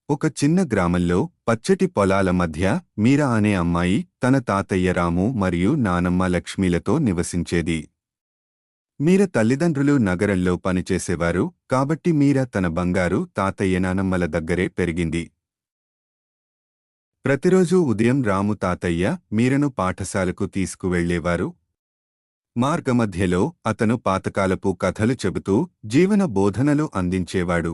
ఒక చిన్న గ్రామంలో పచ్చటి పొలాల మధ్య మీరా అనే అమ్మాయి తన తాతయ్య రాము మరియు నానమ్మ లక్ష్మీలతో నివసించేది. మీరా తల్లిదండ్రులు నగరంలో పనిచేసేవారు కాబట్టి మీరా తన బంగారు తాతయ్య నానమ్మల దగ్గరే పెరిగింది. ప్రతిరోజూ ఉదయం రాము తాతయ్య మీరను పాఠశాలకు తీసుకువెళ్లేవారు. మార్గమధ్యలో అతను పాతకాలపు కథలు చెబుతూ జీవన బోధనలు అందించేవాడు.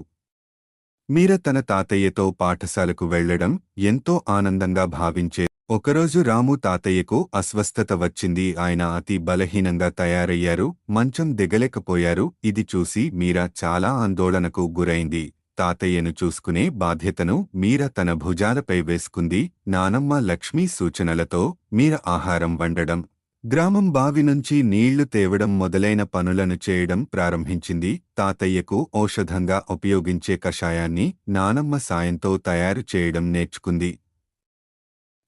మీరా తన తాతయ్యతో పాఠశాలకు వెళ్లడం ఎంతో ఆనందంగా భావించే. ఒకరోజు రాము తాతయ్యకు అస్వస్థత వచ్చింది. ఆయన అతి బలహీనంగా తయారయ్యారు, మంచం దిగలేకపోయారు. ఇది చూసి మీరా చాలా ఆందోళనకు గురైంది. తాతయ్యను చూసుకునే బాధ్యతను మీరా తన భుజాలపై వేసుకుంది. నానమ్మ లక్ష్మీ సూచనలతో మీరా ఆహారం వండడం, గ్రామం బావి నుంచి నీళ్లు తేవడం మొదలైన పనులను చేయడం ప్రారంభించింది. తాతయ్యకు ఔషధంగా ఉపయోగించే కషాయాన్ని నానమ్మ సాయంతో తయారు చేయడం నేర్చుకుంది.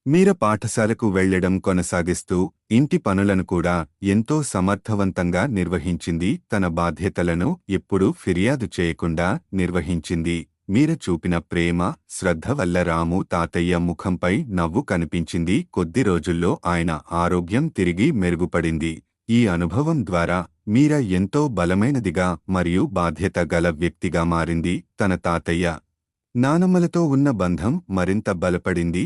మీరా పాఠశాలకు వెళ్లడం కొనసాగిస్తూ ఇంటి పనులను కూడా ఎంతో సమర్థవంతంగా నిర్వహించింది. తన బాధ్యతలను ఎప్పుడూ ఫిర్యాదు చేయకుండా నిర్వహించింది. మీరా చూపిన ప్రేమ, శ్రద్ధ వల్ల రాము తాతయ్య ముఖంపై నవ్వు కనిపించింది. కొద్ది రోజుల్లో ఆయన ఆరోగ్యం తిరిగి మెరుగుపడింది. ఈ అనుభవం ద్వారా మీరా ఎంతో బలమైనదిగా మరియు బాధ్యత గల వ్యక్తిగా మారింది. తన తాతయ్య నానమ్మలతో ఉన్న బంధం మరింత బలపడింది.